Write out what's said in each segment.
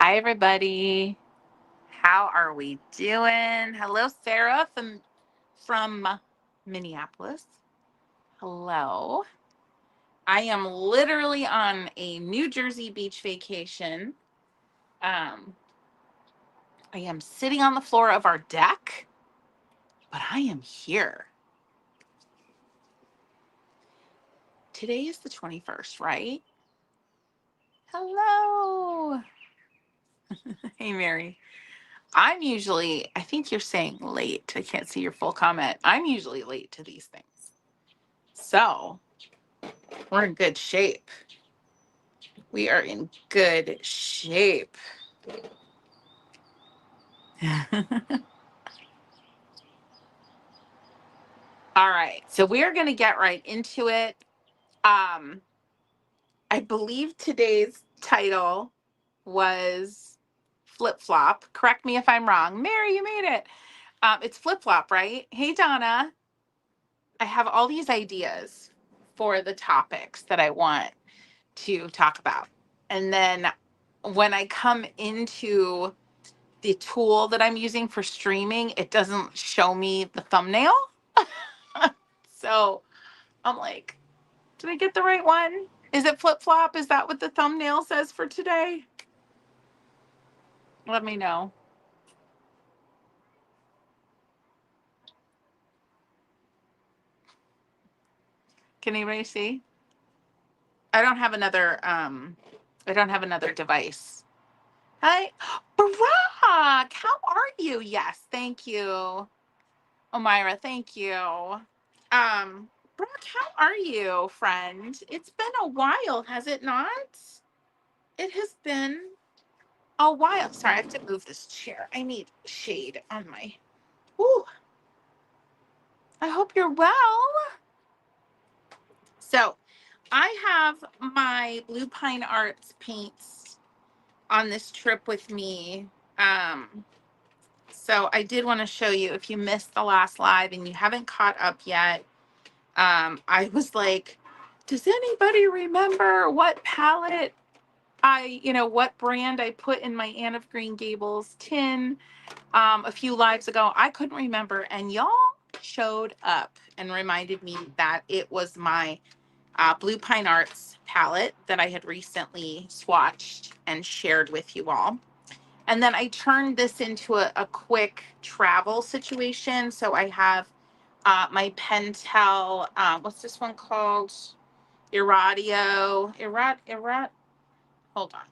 Hi, everybody. How are we doing? Hello, Sarah from Minneapolis. Hello. I am literally on a New Jersey beach vacation. Um, I am sitting on the floor of our deck, but I am here. Today is the 21st, right? Hello. Hey, Mary. I think you're saying late. I can't see your full comment. I'm usually late to these things. So we're in good shape. We are in good shape. All right. So we are going to get right into it. I believe today's title was Flip Flop. Correct me if I'm wrong. Mary, you made it. It's Flip Flop, right? Hey, Donna. I have all these ideas for the topics that I want to talk about. And then when I come into the tool that I'm using for streaming, it doesn't show me the thumbnail. So I'm like, did I get the right one? Is it flip flop? Is that what the thumbnail says for today? Let me know. Can anybody see? I don't have another device. Hi, Barack, how are you? Yes, thank you. Omira, thank you. Brooke, how are you, friend? It's been a while, has it not? It has been a while. Sorry, I have to move this chair. I need shade on my. Ooh, I hope you're well. So, I have my Blue Pine Arts paints on this trip with me. So I did want to show you if you missed the last live and you haven't caught up yet. I was like, does anybody remember what palette what brand I put in my Anne of Green Gables tin a few lives ago? I couldn't remember, and y'all showed up and reminded me that it was my Blue Pine Arts palette that I had recently swatched and shared with you all. And then I turned this into a quick travel situation. So I have my Pentel, what's this one called? Hold on.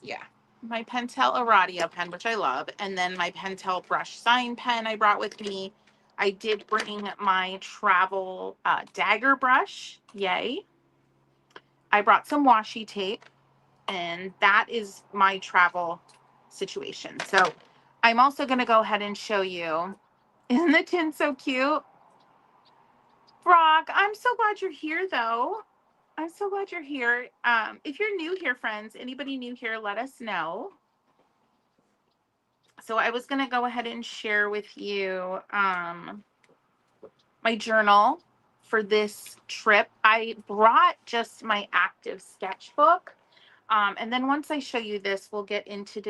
Yeah. My Pentel Iradia pen, which I love. And then my Pentel brush sign pen I brought with me. I did bring my travel dagger brush. Yay. I brought some washi tape. And that is my travel situation. So I'm also going to go ahead and show you. Isn't the tin so cute? Brock, I'm so glad you're here, though. I'm so glad you're here. If you're new here, friends, anybody new here, let us know. So I was going to go ahead and share with you my journal for this trip. I brought just my active sketchbook. And then once I show you this, we'll get into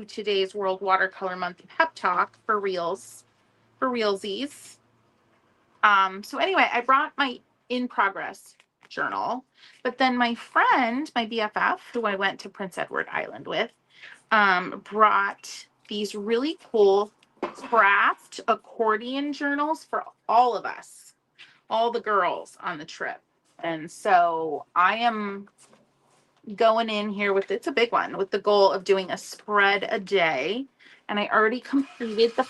today's World Watercolor Month pep talk for realsies. So anyway, I brought my in progress journal, but then my friend, my BFF, who I went to Prince Edward Island with, brought these really cool craft accordion journals for all of us, all the girls on the trip. And so I am going in here with, it's a big one, with the goal of doing a spread a day. And I already completed the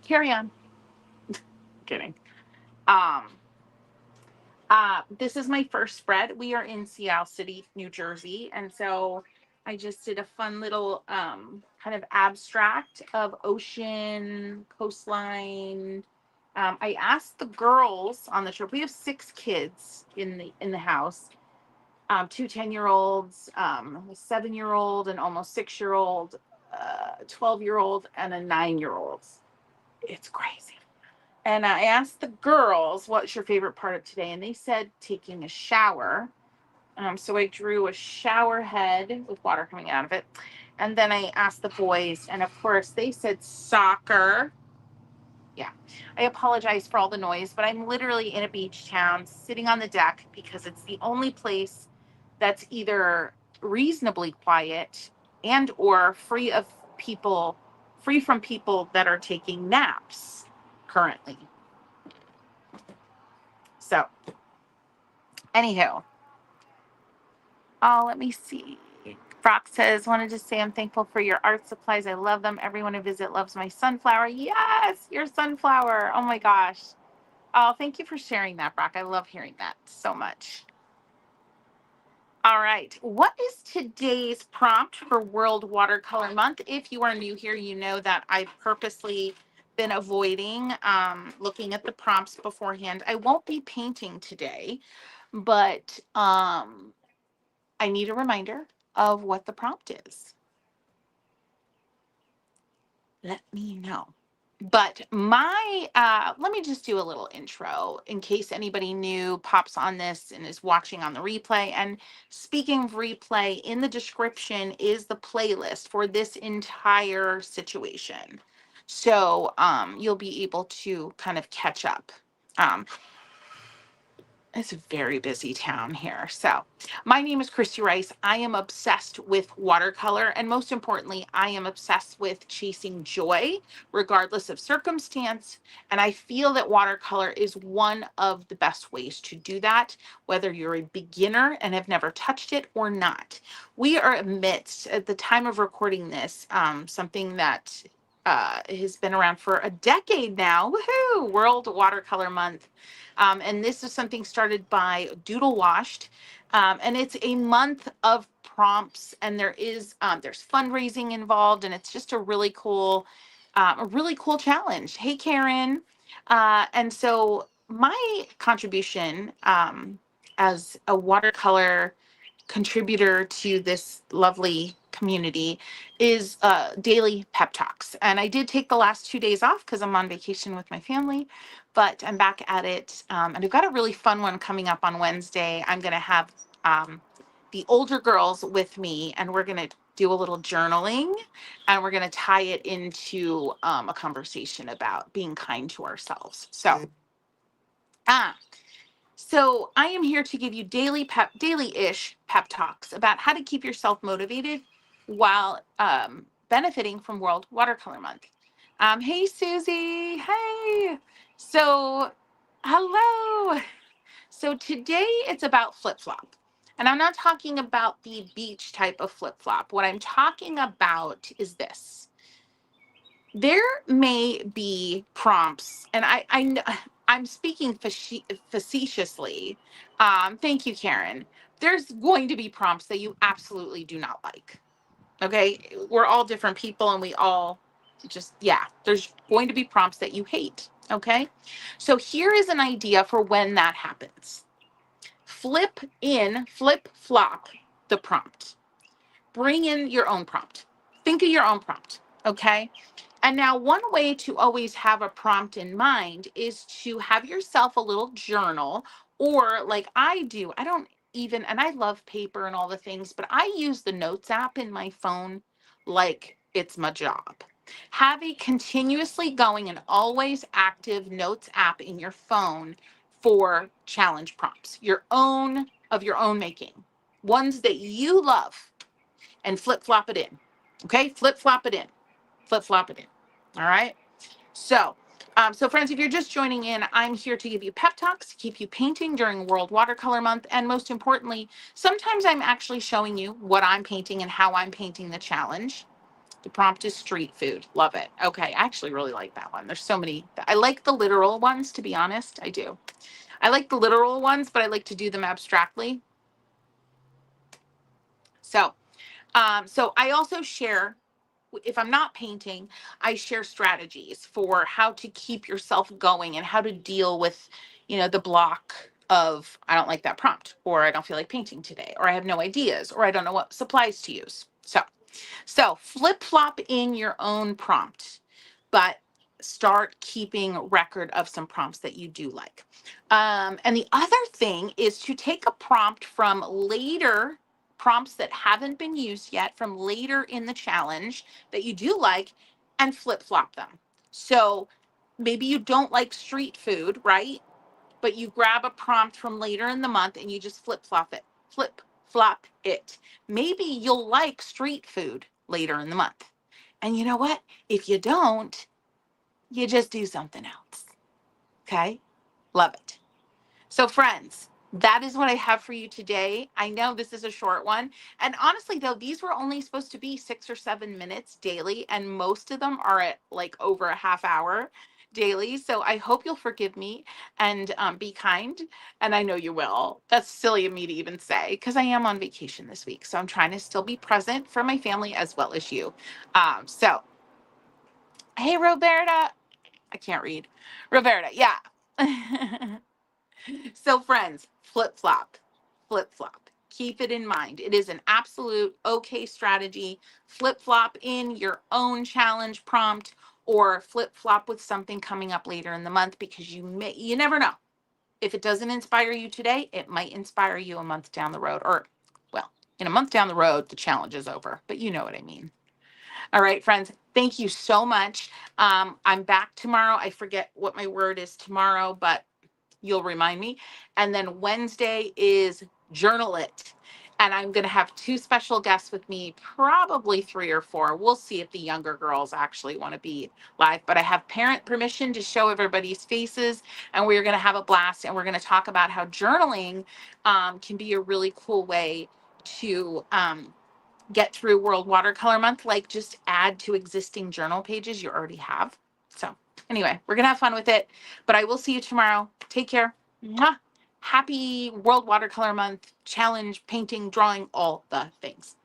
carry on. Kidding. Um, this is my first spread. We are in Seattle City, New Jersey. And so I just did a fun little kind of abstract of ocean, coastline. I asked the girls on the trip. We have 6 kids in the house. 2 10-year-olds, a 7-year-old, an almost 6-year-old, 12-year-old, and a 9-year-old. It's crazy. And I asked the girls, what's your favorite part of today? And they said taking a shower. So I drew a shower head with water coming out of it. And then I asked the boys, and of course they said soccer. Yeah. I apologize for all the noise, but I'm literally in a beach town sitting on the deck because it's the only place that's either reasonably quiet and or free from people that are taking naps currently. So, anywho, let me see. Brock says, wanted to say I'm thankful for your art supplies. I love them. Everyone who visit loves my sunflower. Yes, your sunflower. Oh my gosh. Oh, thank you for sharing that, Brock. I love hearing that so much. All right. What is today's prompt for World Watercolor Month? If you are new here, you know that I've purposely been avoiding looking at the prompts beforehand. I won't be painting today, but I need a reminder of what the prompt is. Let me know. But let me just do a little intro in case anybody new pops on this and is watching on the replay. And speaking of replay, in the description is the playlist for this entire situation. So you'll be able to kind of catch up. It's a very busy town here. So, my name is Christy Rice. I am obsessed with watercolor, and most importantly, I am obsessed with chasing joy, regardless of circumstance. And I feel that watercolor is one of the best ways to do that, whether you're a beginner and have never touched it or not. We are amidst, at the time of recording this, something that has been around for a decade now. Woohoo! World Watercolor Month. And this is something started by Doodle Washed. And it's a month of prompts, and there's fundraising involved, and it's just a really cool challenge. Hey, Karen. And so my contribution as a watercolor contributor to this lovely community is daily pep talks. And I did take the last 2 days off because I'm on vacation with my family, but I'm back at it. And I've got a really fun one coming up on Wednesday. I'm going to have the older girls with me, and we're going to do a little journaling, and we're going to tie it into a conversation about being kind to ourselves. So I am here to give you daily-ish pep talks about how to keep yourself motivated while benefiting from World Watercolor Month. Hey, Susie. Hey. So, hello. So today it's about flip-flop. And I'm not talking about the beach type of flip-flop. What I'm talking about is this. There may be prompts, and I'm speaking facetiously. Thank you, Karen. There's going to be prompts that you absolutely do not like. Okay, we're all different people, and we all there's going to be prompts that you hate. Okay, so here is an idea for when that happens. Flip flop the prompt. Bring in your own prompt. Think of your own prompt. Okay. And now one way to always have a prompt in mind is to have yourself a little journal, or like I do. And I love paper and all the things, but I use the Notes app in my phone like it's my job. Have a continuously going and always active Notes app in your phone for challenge prompts, of your own making, ones that you love, and flip flop it in. Okay, flip flop it in. All right. So, friends, if you're just joining in, I'm here to give you pep talks, to keep you painting during World Watercolor Month. And most importantly, sometimes I'm actually showing you what I'm painting and how I'm painting the challenge. The prompt is street food. Love it. Okay. I actually really like that one. There's so many. I like the literal ones, to be honest. I do. I like the literal ones, but I like to do them abstractly. So I also share, if I'm not painting, I share strategies for how to keep yourself going and how to deal with, the block of, I don't like that prompt, or I don't feel like painting today, or I have no ideas, or I don't know what supplies to use. So flip flop in your own prompt, but start keeping record of some prompts that you do like. And the other thing is to take a prompt from later, prompts that haven't been used yet from later in the challenge that you do like, and flip flop them. So maybe you don't like street food, right? But you grab a prompt from later in the month and you just flip flop it. Flip flop it. Maybe you'll like street food later in the month. And you know what? If you don't, you just do something else. Okay? Love it. So, friends, that is what I have for you today. I know this is a short one. And honestly, though, these were only supposed to be 6 or 7 minutes daily, and most of them are at like over a half hour daily. So I hope you'll forgive me and be kind. And I know you will. That's silly of me to even say because I am on vacation this week. So I'm trying to still be present for my family as well as you. So, hey, Roberta. I can't read. Roberta, yeah. So, friends, flip flop, flip flop. Keep it in mind. It is an absolute okay strategy. Flip flop in your own challenge prompt or flip flop with something coming up later in the month because you never know. If it doesn't inspire you today, it might inspire you a month down the road. Or, well, in a month down the road, the challenge is over, but you know what I mean. All right, friends, thank you so much. I'm back tomorrow. I forget what my word is tomorrow, but you'll remind me. And then Wednesday is Journal It. And I'm going to have 2 special guests with me, probably 3 or 4. We'll see if the younger girls actually want to be live. But I have parent permission to show everybody's faces. And we're going to have a blast. And we're going to talk about how journaling can be a really cool way to get through World Watercolor Month, like just add to existing journal pages you already have. So anyway, we're going to have fun with it, but I will see you tomorrow. Take care. Mwah. Happy World Watercolor Month challenge, painting, drawing, all the things.